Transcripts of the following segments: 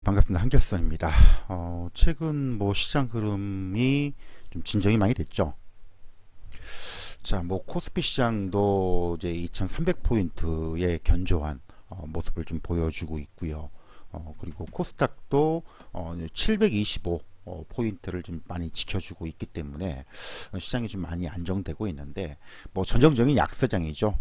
반갑습니다. 한결선입니다. 최근 시장 흐름이 좀 진정이 많이 됐죠. 자, 코스피 시장도 이제 2300포인트의 견조한 모습을 좀 보여주고 있고요. 그리고 코스닥도 725 포인트를 좀 많이 지켜주고 있기 때문에 시장이 좀 많이 안정되고 있는데, 전형적인 약세장이죠.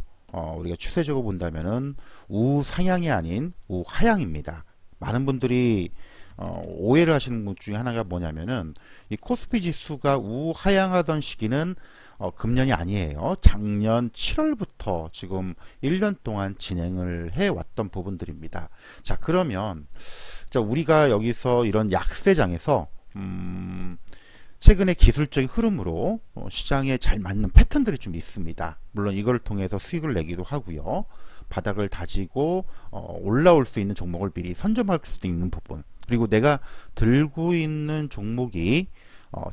우리가 추세적으로 본다면은 우상향이 아닌 우하향입니다. 많은 분들이 오해를 하시는 것 중에 하나가 뭐냐면은, 이 코스피 지수가 우하향하던 시기는 금년이 아니에요. 작년 7월부터 지금 1년 동안 진행을 해왔던 부분들입니다. 자, 그러면 우리가 여기서 이런 약세장에서 최근의 기술적인 흐름으로 시장에 잘 맞는 패턴들이 좀 있습니다. 물론 이걸 통해서 수익을 내기도 하고요. 바닥을 다지고 올라올 수 있는 종목을 미리 선점할 수도 있는 부분, 그리고 내가 들고 있는 종목이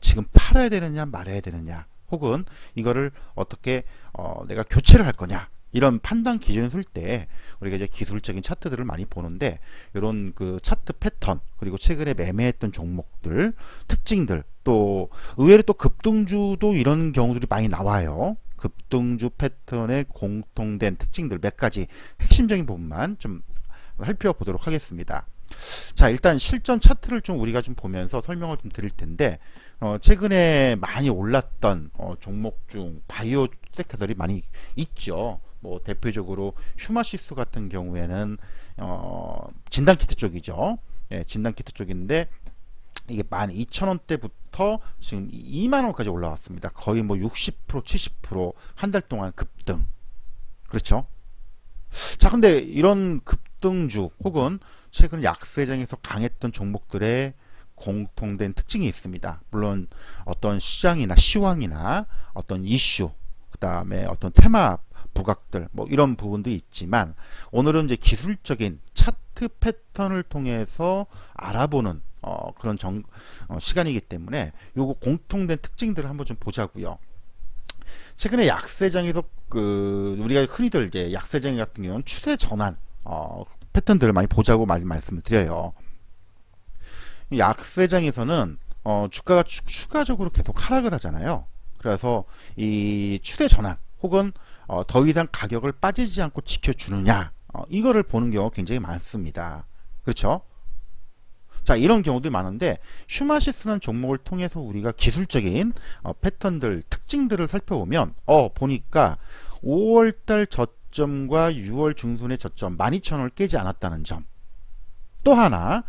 지금 팔아야 되느냐 말아야 되느냐, 혹은 이거를 어떻게 내가 교체를 할 거냐, 이런 판단 기준을 쓸 때 우리가 이제 기술적인 차트들을 많이 보는데, 이런 그 차트 패턴, 그리고 최근에 매매했던 종목들 특징들, 또 의외로 또 급등주도 이런 경우들이 많이 나와요. 급등주 패턴의 공통된 특징들 몇 가지 핵심적인 부분만 좀 살펴보도록 하겠습니다. 자, 일단 실전 차트를 좀 우리가 좀 보면서 설명을 좀 드릴 텐데, 최근에 많이 올랐던 종목 중 바이오 섹터들이 많이 있죠. 대표적으로 휴마시스 같은 경우에는 진단키트 쪽이죠. 예, 진단키트 쪽인데, 이게 12,000원대부터 지금 2만원까지 올라왔습니다. 거의 60% 70% 한 달 동안 급등. 그렇죠? 자, 근데 이런 급등주 혹은 최근 약세장에서 강했던 종목들의 공통된 특징이 있습니다. 물론 어떤 시장이나 시황이나 어떤 이슈, 그 다음에 어떤 테마 부각들, 이런 부분도 있지만, 오늘은 이제 기술적인 차트 패턴을 통해서 알아보는 그런 시간이기 때문에 요거 공통된 특징들을 한번 좀 보자고요. 최근에 약세장에서 우리가 흔히들 이제 약세장 같은 경우는 추세 전환 패턴들을 많이 보자고 말씀을 드려요. 약세장에서는 주가가 추가적으로 계속 하락을 하잖아요. 그래서 이 추세 전환 혹은 더 이상 가격을 빠지지 않고 지켜주느냐, 이거를 보는 경우가 굉장히 많습니다. 그렇죠? 자, 이런 경우도 많은데, 휴마시스라는 종목을 통해서 우리가 기술적인 패턴들, 특징들을 살펴보면 보니까 5월달 저점과 6월 중순의 저점 12,000원을 깨지 않았다는 점, 또 하나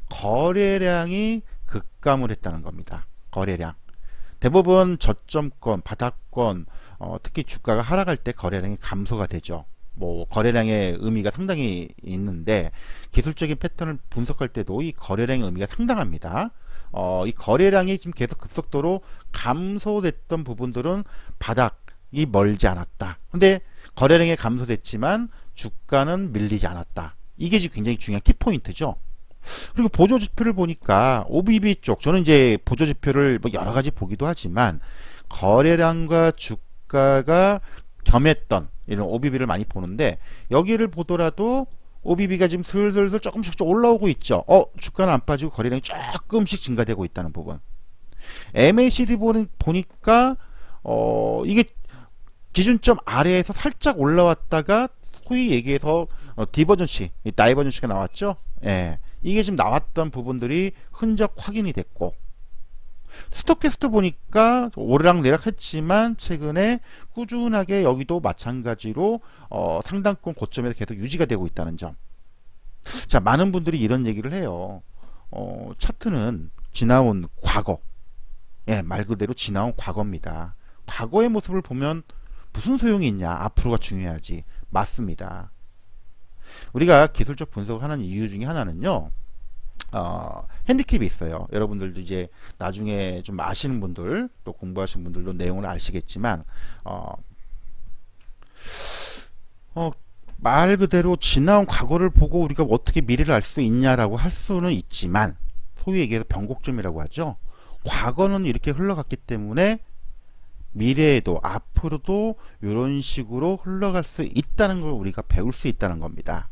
거래량이 급감을 했다는 겁니다. 거래량, 대부분 저점권, 바닥권, 특히 주가가 하락할 때 거래량이 감소가 되죠. 거래량의 의미가 상당히 있는데, 기술적인 패턴을 분석할 때도 이 거래량의 의미가 상당합니다. 이 거래량이 지금 계속 급속도로 감소됐던 부분들은 바닥이 멀지 않았다. 근데 거래량이 감소됐지만 주가는 밀리지 않았다. 이게 지금 굉장히 중요한 키포인트죠. 그리고 보조지표를 보니까 OBB 쪽, 저는 이제 보조지표를 여러 가지 보기도 하지만, 거래량과 주가가 겸했던 이런 OBB를 많이 보는데, 여기를 보더라도 OBB가 지금 슬슬 조금씩 올라오고 있죠. 주가는 안 빠지고 거래량이 조금씩 증가되고 있다는 부분. MACD 보니까 이게 기준점 아래에서 살짝 올라왔다가 소위 얘기해서 디버전시, 다이버전시가 나왔죠. 예, 이게 지금 나왔던 부분들이 흔적 확인이 됐고, 스톡캐스트 보니까 오르락내락 했지만 최근에 꾸준하게 여기도 마찬가지로 상단권 고점에서 계속 유지가 되고 있다는 점. 자, 많은 분들이 이런 얘기를 해요. 차트는 지나온 과거, 예, 말 그대로 지나온 과거입니다. 과거의 모습을 보면 무슨 소용이 있냐, 앞으로가 중요하지. 맞습니다. 우리가 기술적 분석을 하는 이유 중에 하나는요, 핸디캡이 있어요. 여러분들도 이제 나중에 좀 아시는 분들, 또 공부하신 분들도 내용을 아시겠지만, 말 그대로 지나온 과거를 보고 우리가 어떻게 미래를 알 수 있냐라고 할 수는 있지만, 소위 얘기해서 변곡점이라고 하죠. 과거는 이렇게 흘러갔기 때문에 미래에도 앞으로도 이런 식으로 흘러갈 수 있다는 걸 우리가 배울 수 있다는 겁니다.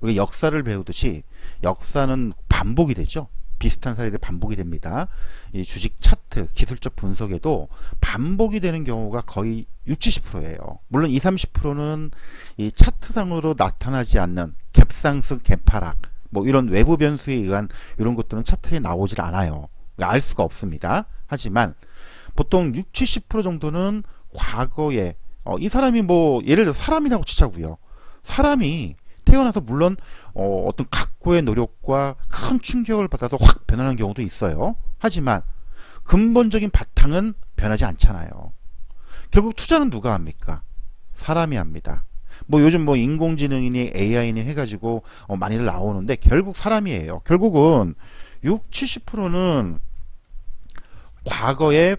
우리가 역사를 배우듯이 역사는 반복이 되죠. 비슷한 사례들 반복이 됩니다. 이 주식 차트, 기술적 분석에도 반복이 되는 경우가 거의 60, 70%예요. 물론 20, 30%는 이 차트상으로 나타나지 않는 갭상승, 갭하락, 뭐 이런 외부 변수에 의한 이런 것들은 차트에 나오질 않아요. 알 수가 없습니다. 하지만 보통 60, 70% 정도는 과거에 이 사람이 뭐 예를 들어 사람이라고 치자고요. 사람이 태어나서 물론 어떤 각고의 노력과 큰 충격을 받아서 확 변하는 경우도 있어요. 하지만 근본적인 바탕은 변하지 않잖아요. 결국 투자는 누가 합니까? 사람이 합니다. 뭐 요즘 뭐 인공지능이니 AI니 해가지고 많이들 나오는데 결국 사람이에요. 결국은 6, 70%는 과거의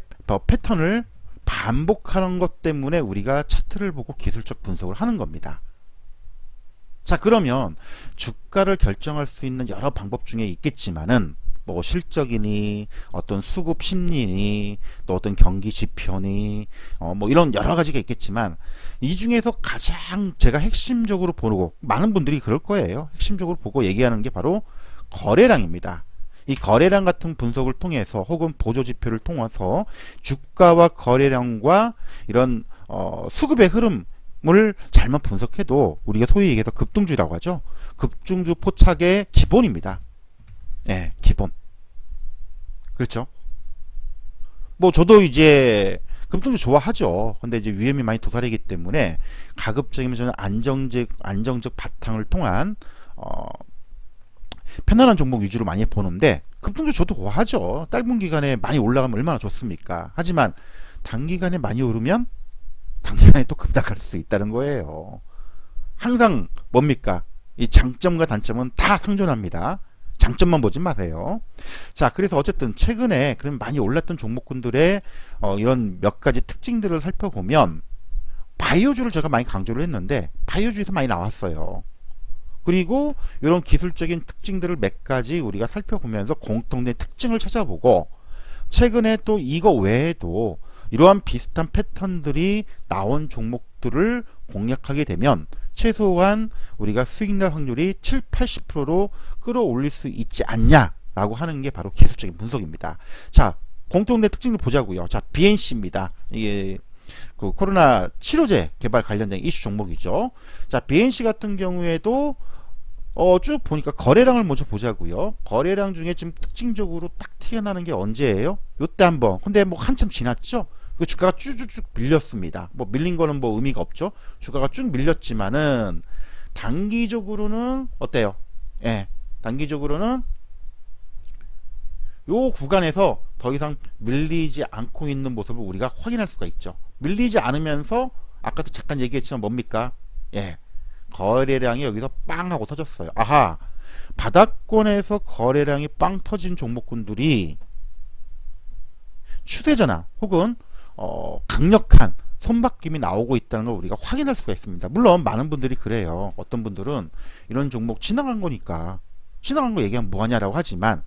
패턴을 반복하는 것 때문에 우리가 차트를 보고 기술적 분석을 하는 겁니다. 자, 그러면 주가를 결정할 수 있는 여러 방법 중에 있겠지만은 뭐 실적이니 어떤 수급 심리니 또 어떤 경기 지표니 뭐 이런 여러 가지가 있겠지만 이 중에서 가장 제가 핵심적으로 보고 많은 분들이 그럴 거예요. 핵심적으로 보고 얘기하는 게 바로 거래량입니다. 이 거래량 같은 분석을 통해서 혹은 보조지표를 통해서 주가와 거래량과 이런 수급의 흐름을 잘못 분석해도 우리가 소위 얘기해서 급등주라고 하죠. 급등주 포착의 기본입니다. 예, 기본. 그렇죠. 뭐 저도 이제 급등주 좋아하죠. 근데 이제 위험이 많이 도달하기 때문에 가급적이면 저는 안정적 바탕을 통한 편안한 종목 위주로 많이 보는데 급등주 저도 좋아하죠. 짧은 기간에 많이 올라가면 얼마나 좋습니까? 하지만 단기간에 많이 오르면 단기간에 또 급락할 수 있다는 거예요. 항상 뭡니까? 이 장점과 단점은 다 상존합니다. 장점만 보지 마세요. 자, 그래서 어쨌든 최근에 그럼 많이 올랐던 종목군들의 이런 몇 가지 특징들을 살펴보면 바이오주를 제가 많이 강조를 했는데 바이오주에서 많이 나왔어요. 그리고 이런 기술적인 특징들을 몇 가지 우리가 살펴보면서 공통된 특징을 찾아보고 최근에 또 이거 외에도 이러한 비슷한 패턴들이 나온 종목들을 공략하게 되면 최소한 우리가 수익날 확률이 7, 80%로 끌어올릴 수 있지 않냐라고 하는 게 바로 기술적인 분석입니다. 자, 공통된 특징을 보자고요. 자, BNC입니다. 이게 그 코로나 치료제 개발 관련된 이슈 종목이죠. 자, BNC 같은 경우에도 쭉 보니까 거래량을 먼저 보자고요. 거래량 중에 지금 특징적으로 딱 튀어나오는 게 언제예요? 요때 한번. 근데 뭐 한참 지났죠? 그 주가가 쭉쭉쭉 밀렸습니다. 뭐 밀린 거는 뭐 의미가 없죠. 주가가 쭉 밀렸지만은 단기적으로는 어때요? 예. 단기적으로는 요 구간에서 더 이상 밀리지 않고 있는 모습을 우리가 확인할 수가 있죠. 밀리지 않으면서 아까도 잠깐 얘기했지만 뭡니까? 예. 거래량이 여기서 빵 하고 터졌어요. 아하. 바닥권에서 거래량이 빵 터진 종목군들이 추세전환 혹은 강력한 손바뀜이 나오고 있다는 걸 우리가 확인할 수가 있습니다. 물론 많은 분들이 그래요. 어떤 분들은 이런 종목 지나간 거니까 지나간 거 얘기하면 뭐하냐라고 하지만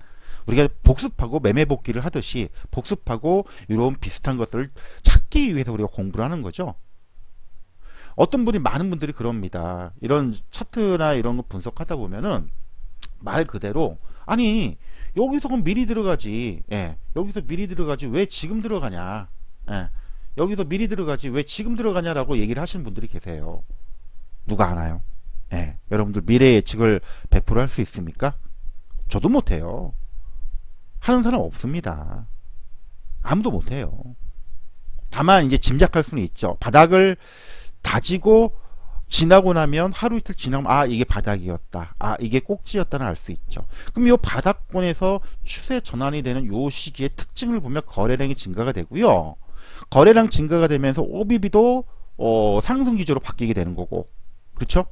우리가 복습하고 매매 복귀를 하듯이 복습하고 이런 비슷한 것들을 찾기 위해서 우리가 공부를 하는 거죠. 어떤 분이 많은 분들이 그럽니다. 이런 차트나 이런 거 분석하다 보면은 말 그대로 아니 여기서 그럼 미리 들어가지. 예, 여기서 미리 들어가지 왜 지금 들어가냐. 예, 여기서 미리 들어가지 왜 지금 들어가냐라고 얘기를 하시는 분들이 계세요. 누가 아나요? 예, 여러분들 미래 예측을 100% 할 수 있습니까? 저도 못해요. 하는 사람 없습니다. 아무도 못해요. 다만 이제 짐작할 수는 있죠. 바닥을 다지고 지나고 나면 하루 이틀 지나면 아 이게 바닥이었다, 아 이게 꼭지였다는 알 수 있죠. 그럼 이 바닥권에서 추세 전환이 되는 요 시기의 특징을 보면 거래량이 증가가 되고요. 거래량 증가가 되면서 OBB도 상승 기조로 바뀌게 되는 거고, 그렇죠?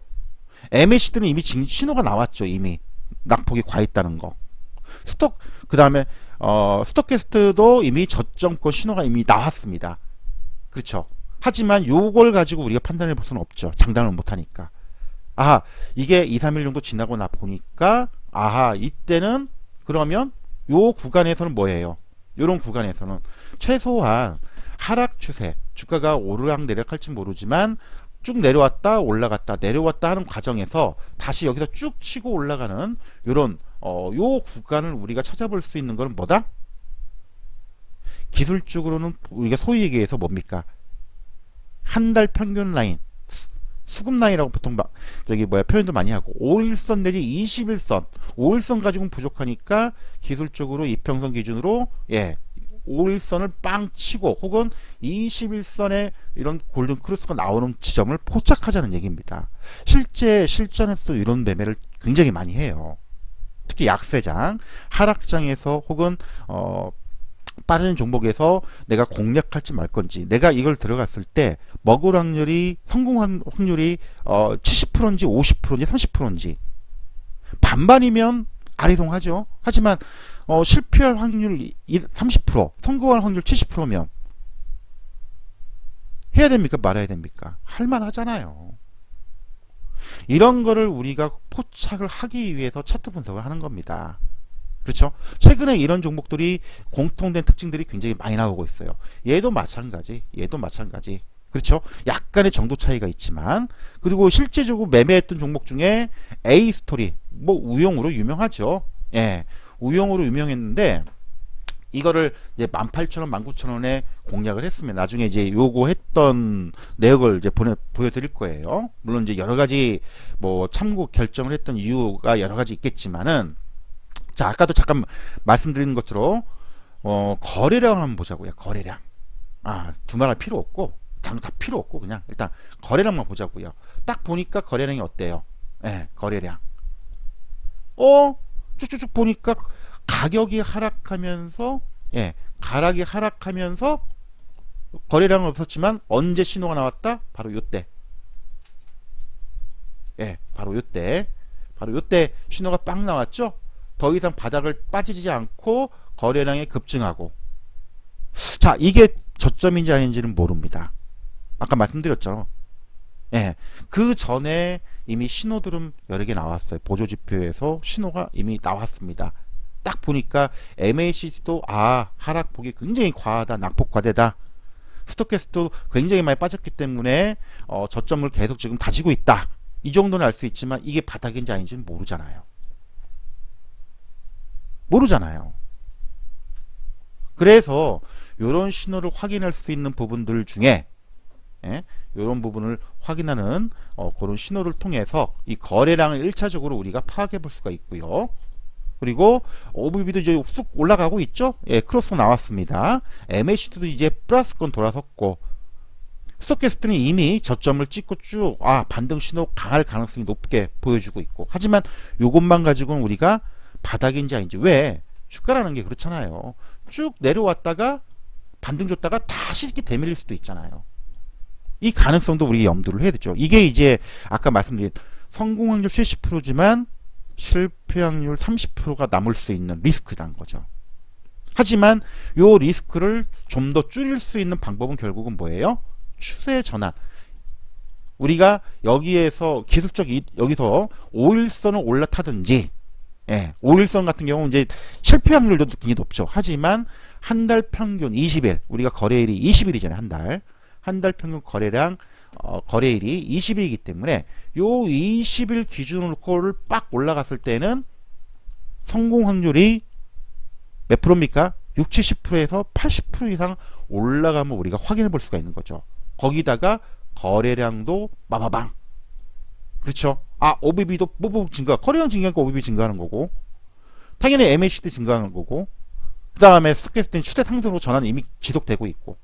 MACD는 이미 신호가 나왔죠. 이미 낙폭이 과했다는 거. 그 다음에 스톡캐스트도 이미 저점권 신호가 이미 나왔습니다. 그렇죠? 하지만 요걸 가지고 우리가 판단해 볼 수는 없죠. 장담을 못하니까. 아하, 이게 2, 3일 정도 지나고 나 보니까 아하, 이때는 그러면 요 구간에서는 뭐예요? 요런 구간에서는 최소한 하락 추세, 주가가 오르락내리락 할지 모르지만 쭉 내려왔다 올라갔다 내려왔다 하는 과정에서 다시 여기서 쭉 치고 올라가는 요런 요 구간을 우리가 찾아볼 수 있는 것은 뭐다? 기술적으로는 우리가 소위 얘기해서 뭡니까? 한 달 평균 라인, 수급 라인이라고 보통 표현도 많이 하고 5일선 내지 21선 5일선 가지고는 부족하니까 기술적으로 이평선 기준으로 5일선을 빵 치고 혹은 21선에 이런 골든 크로스가 나오는 지점을 포착하자는 얘기입니다. 실제 실전에서도 이런 매매를 굉장히 많이 해요. 특히 약세장, 하락장에서 혹은 빠르는 종목에서 내가 공략할지 말 건지, 내가 이걸 들어갔을 때 먹을 확률이, 성공한 확률이 70%인지 50%인지 30%인지 반반이면 아리송하죠. 하지만 실패할 확률 30%, 성공할 확률 70%면 해야 됩니까? 말아야 됩니까? 할만하잖아요. 이런 거를 우리가 포착을 하기 위해서 차트 분석을 하는 겁니다. 그렇죠? 최근에 이런 종목들이 공통된 특징들이 굉장히 많이 나오고 있어요. 얘도 마찬가지. 그렇죠? 약간의 정도 차이가 있지만, 그리고 실제적으로 매매했던 종목 중에 A 스토리, 뭐 우용으로 유명하죠. 우용으로 유명했는데 이거를 이제 18,000원, 19,000원에 공략을 했으면 나중에 이제 요거 했던 내역을 이제 보여드릴 거예요. 물론 이제 여러 가지 뭐 참고 결정을 했던 이유가 여러 가지 있겠지만은, 자, 아까도 잠깐 말씀드린 것처럼 거래량을 한번 보자고요. 거래량. 두말할 필요 없고 다 필요 없고 그냥 일단 거래량만 보자고요. 딱 보니까 거래량이 어때요? 거래량. 쭉쭉쭉 보니까 가격이 하락하면서 가락이 하락하면서 거래량은 없었지만 언제 신호가 나왔다? 바로 요때. 바로 요때 신호가 빵 나왔죠? 더 이상 바닥을 빠지지 않고 거래량이 급증하고. 자, 이게 저점인지 아닌지는 모릅니다. 아까 말씀드렸죠. 그 전에 이미 신호들은 여러 개 나왔어요. 보조지표에서 신호가 이미 나왔습니다. 딱 보니까 MACD도 하락폭이 굉장히 과하다, 낙폭과대다. 스토캐스트도 굉장히 많이 빠졌기 때문에 저점을 계속 지금 다지고 있다. 이 정도는 알 수 있지만 이게 바닥인지 아닌지는 모르잖아요. 그래서 이런 신호를 확인할 수 있는 부분들 중에 이런 부분을 확인하는 그런 신호를 통해서 이 거래량을 1차적으로 우리가 파악해 볼 수가 있고요. 그리고 OBB도 이제 쑥 올라가고 있죠. 크로스 나왔습니다. MACD도 이제 플러스권 돌아섰고, 스토캐스트는 이미 저점을 찍고 쭉 반등 신호 강할 가능성이 높게 보여주고 있고, 하지만 이것만 가지고는 우리가 바닥인지 아닌지, 왜? 주가라는 게 그렇잖아요. 쭉 내려왔다가 반등 줬다가 다시 이렇게 되밀릴 수도 있잖아요. 이 가능성도 우리 염두를 해야 되죠. 이게 이제 아까 말씀드린 성공 확률 70%지만 실패 확률 30%가 남을 수 있는 리스크라는 거죠. 하지만 요 리스크를 좀 더 줄일 수 있는 방법은 결국은 뭐예요? 추세 전환. 우리가 여기에서 여기서 5일선을 올라타든지, 5일선 같은 경우는 이제 실패 확률도 굉장히 높죠. 하지만 한 달 평균 20일, 우리가 거래일이 20일이잖아요. 한 달 평균 거래량, 거래일이 20일이기 때문에 요 20일 기준으로를 빡 올라갔을 때는 성공 확률이 몇 프로입니까? 60, 70%에서 80% 이상 올라가면 우리가 확인해 볼 수가 있는 거죠. 거기다가 거래량도 빠바방. 그렇죠? OBB도 뽀뽀 증가, 거래량 증가하니까 OBB 증가하는 거고, 당연히 MACD 증가하는 거고, 그 다음에 스토캐스트는 추세 상승으로 전환이 이미 지속되고 있고.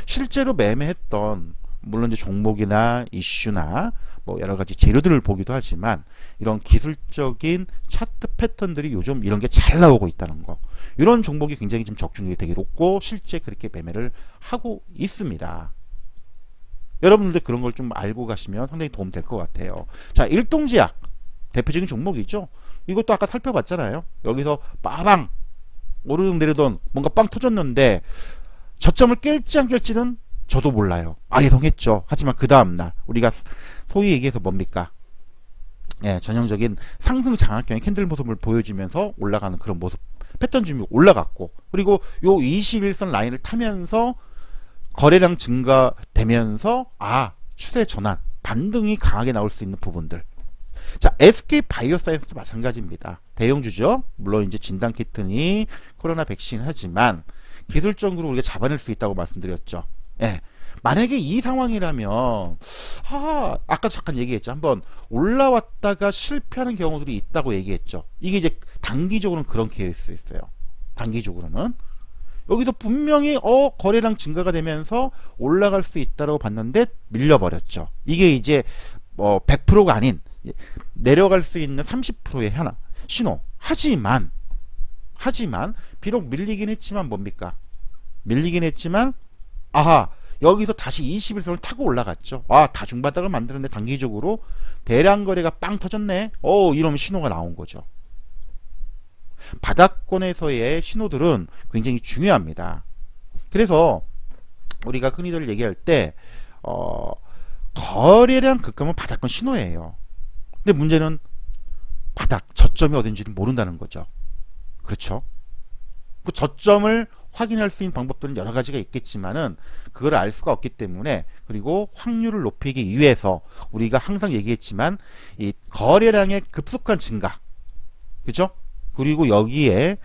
실제로 매매했던, 물론 이제 종목이나 이슈나 뭐 여러 가지 재료들을 보기도 하지만, 이런 기술적인 차트 패턴들이 요즘 이런 게 잘 나오고 있다는 거, 이런 종목이 굉장히 좀 적중률이 되게 높고 실제 그렇게 매매를 하고 있습니다. 여러분들도 그런 걸 좀 알고 가시면 상당히 도움 될 것 같아요. 자, 일동제약 대표적인 종목이죠. 이것도 아까 살펴봤잖아요. 여기서 빠방 오르던 내리던 뭔가 빵 터졌는데 저점을 깰지 안 깰지는 저도 몰라요. 예상했죠. 하지만 그 다음날 우리가 소위 얘기해서 뭡니까? 전형적인 상승 장악형의 캔들 모습을 보여주면서 올라가는 그런 모습, 패턴 중이 올라갔고, 그리고 요 21선 라인을 타면서 거래량 증가되면서 추세 전환, 반등이 강하게 나올 수 있는 부분들. 자, SK 바이오사이언스도 마찬가지입니다. 대형주죠. 물론 이제 진단키트니 코로나 백신 하지만 기술적으로 우리가 잡아낼 수 있다고 말씀드렸죠. 예. 만약에 이 상황이라면 아까 잠깐 얘기했죠. 한번 올라왔다가 실패하는 경우들이 있다고 얘기했죠. 이게 이제 단기적으로는 그런 케이스 있어요. 단기적으로는 여기서 분명히 거래량 증가가 되면서 올라갈 수 있다고 봤는데 밀려버렸죠. 이게 이제 100%가 아닌 내려갈 수 있는 30%의 하나 신호. 하지만 비록 밀리긴 했지만 뭡니까? 밀리긴 했지만 여기서 다시 21선을 타고 올라갔죠. 다중바닥을 만드는데 단기적으로 대량 거래가 빵 터졌네. 이러면 신호가 나온 거죠. 바닥권에서의 신호들은 굉장히 중요합니다. 그래서 우리가 흔히들 얘기할 때 거래량 급감은 바닥권 신호예요. 근데 문제는 바닥, 저점이 어딘지를 모른다는 거죠. 그렇죠? 그 저점을 확인할 수 있는 방법들은 여러 가지가 있겠지만은 그걸 알 수가 없기 때문에, 그리고 확률을 높이기 위해서 우리가 항상 얘기했지만 이 거래량의 급속한 증가, 그죠? 그리고 여기에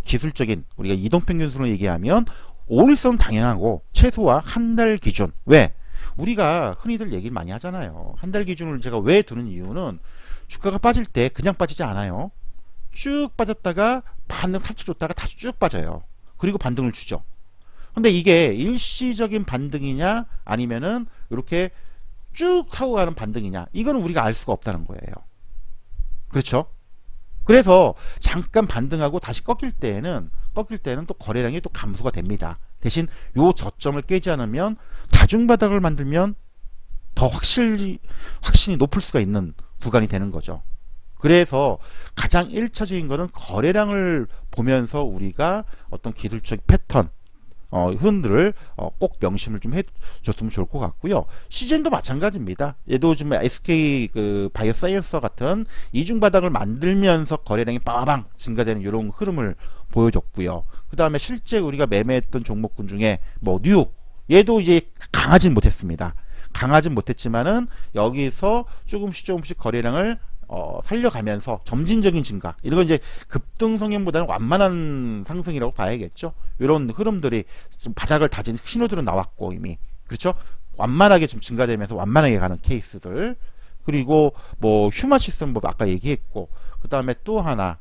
기술적인 우리가 이동평균수로 얘기하면 5일선 당연하고 최소화 한 달 기준. 왜? 우리가 흔히들 얘기 많이 하잖아요. 한 달 기준을 제가 왜 두는 이유는 주가가 빠질 때 그냥 빠지지 않아요. 쭉 빠졌다가 반등 살짝 줬다가 다시 쭉 빠져요. 그리고 반등을 주죠. 근데 이게 일시적인 반등이냐 아니면은 이렇게 쭉 타고 가는 반등이냐, 이거는 우리가 알 수가 없다는 거예요. 그렇죠? 그래서 잠깐 반등하고 다시 꺾일 때는 또 거래량이 또 감소가 됩니다. 대신 요 저점을 깨지 않으면 다중바닥을 만들면 더 확신이 높을 수가 있는 구간이 되는 거죠. 그래서 가장 1차적인 거는 거래량을 보면서 우리가 어떤 기술적 패턴, 흐름들을 꼭 명심을 좀 해줬으면 좋을 것 같고요. 시젠도 마찬가지입니다. 얘도 좀 SK 바이오사이언스와 같은 이중바닥을 만들면서 거래량이 빠방 증가되는 이런 흐름을 보여줬고요. 그 다음에 실제 우리가 매매했던 종목군 중에 뉴, 얘도 이제 강하진 못했습니다. 강하진 못했지만은 여기서 조금씩 거래량을 살려가면서 점진적인 증가, 이런 이제 급등 성향보다는 완만한 상승이라고 봐야겠죠. 이런 흐름들이 좀 바닥을 다진 신호들은 나왔고 이미, 그렇죠? 완만하게 좀 증가되면서 완만하게 가는 케이스들. 그리고 휴마시스템 아까 얘기했고, 그 다음에 또 하나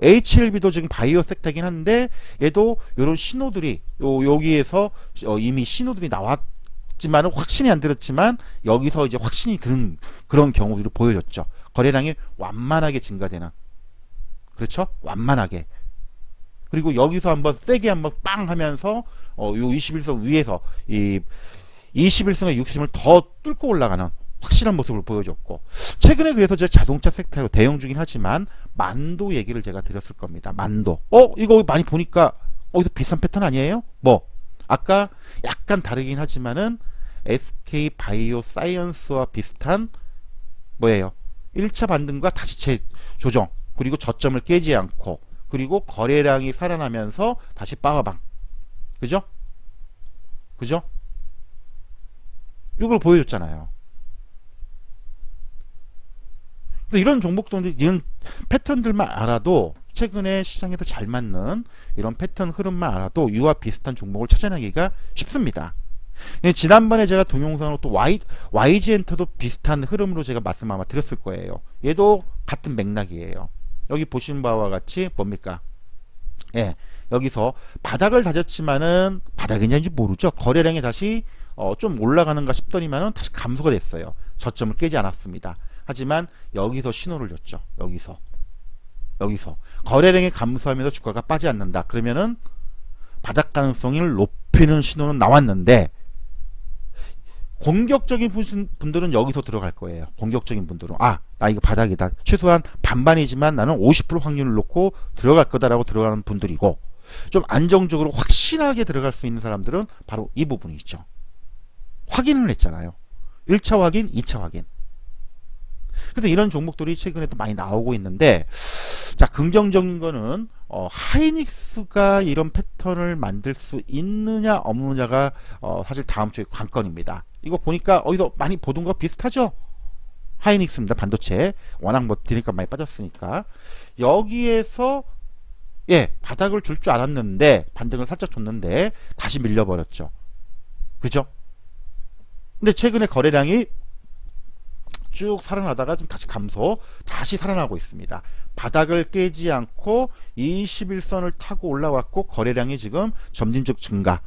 HLB도 지금 바이오 섹터긴 한데 얘도 이런 신호들이 여기에서 이미 신호들이 나왔지만은 확신이 안 들었지만 여기서 이제 확신이 드는 그런 경우들을 보여줬죠. 거래량이 완만하게 증가되는, 그렇죠? 완만하게. 그리고 여기서 한번 세게 한번 빵 하면서 요 21선 위에서 이 21선의 60을 더 뚫고 올라가는 확실한 모습을 보여줬고, 최근에 그래서 제 자동차 섹터로 대형주긴 하지만 만도 얘기를 제가 드렸을 겁니다. 만도. 이거 많이 보니까 이거 비슷한 패턴 아니에요? 아까 약간 다르긴 하지만은 SK 바이오사이언스와 비슷한 뭐예요? 1차 반등과 다시 재조정, 그리고 저점을 깨지 않고, 그리고 거래량이 살아나면서 다시 빠바방. 그죠? 이걸 보여줬잖아요. 그래서 이런 종목들, 이런 패턴들만 알아도, 최근에 시장에서 잘 맞는 이런 패턴 흐름만 알아도 이와 비슷한 종목을 찾아내기가 쉽습니다. 지난번에 제가 동영상으로 또 YG엔터도 비슷한 흐름으로 제가 말씀 아마 드렸을 거예요. 얘도 같은 맥락이에요. 여기 보시는 바와 같이 뭡니까? 여기서 바닥을 다졌지만은 바닥인지 모르죠. 거래량이 다시 좀 올라가는가 싶더니만은 다시 감소가 됐어요. 저점을 깨지 않았습니다. 하지만 여기서 신호를 줬죠. 여기서 거래량이 감소하면서 주가가 빠지지 않는다. 그러면은 바닥 가능성을 높이는 신호는 나왔는데, 공격적인 분들은 여기서 들어갈 거예요. 공격적인 분들은 나 이거 바닥이다. 최소한 반반이지만 나는 50% 확률을 놓고 들어갈 거다라고 들어가는 분들이고, 좀 안정적으로 확신하게 들어갈 수 있는 사람들은 바로 이 부분이 있죠. 확인을 했잖아요. 1차 확인, 2차 확인. 그래서 이런 종목들이 최근에 또 많이 나오고 있는데, 자, 긍정적인 거는 하이닉스가 이런 패턴을 만들 수 있느냐 없느냐가 사실 다음 주에 관건입니다. 이거 보니까 어디서 많이 보던 거 비슷하죠? 하이닉스입니다. 반도체 워낙 뭐 디니까 많이 빠졌으니까 여기에서 예 바닥을 줄 줄 알았는데 반등을 살짝 줬는데 다시 밀려버렸죠. 그죠? 근데 최근에 거래량이 쭉 살아나다가 좀 다시 감소, 다시 살아나고 있습니다. 바닥을 깨지 않고 21선을 타고 올라왔고 거래량이 지금 점진적 증가.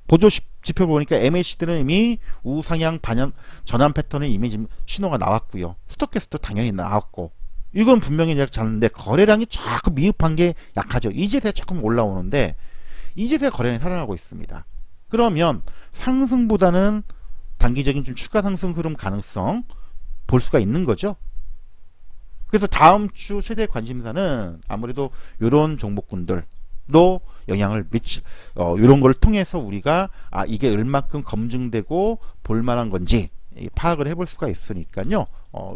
보조 지표 보니까 MACD는 이미 우상향 반영 전환 패턴에 이미 지금 신호가 나왔고요. 스토캐스도 당연히 나왔고 이건 분명히 잘하는데 거래량이 자꾸 미흡한 게 약하죠. 이제서야 조금 올라오는데 이제서야 거래량이 살아나고 있습니다. 그러면 상승보다는 단기적인 좀 추가 상승 흐름 가능성 볼 수가 있는 거죠. 그래서 다음 주 최대 관심사는 아무래도 이런 종목군들도 영향을 이런 걸 통해서 우리가 이게 얼마큼 검증되고 볼만한 건지 파악을 해볼 수가 있으니까요.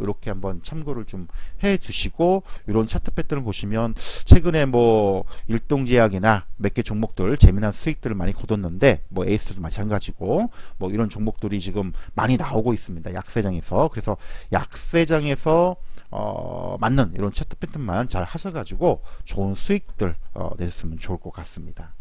이렇게 한번 참고를 좀 해 두시고 이런 차트 패턴을 보시면 최근에 뭐 일동제약이나 몇 개 종목들 재미난 수익들을 많이 거뒀는데 뭐 에이스도 마찬가지고 뭐 이런 종목들이 지금 많이 나오고 있습니다. 약세장에서. 그래서 약세장에서 맞는 이런 차트 패턴만 잘 하셔가지고 좋은 수익들 내셨으면 좋을 것 같습니다.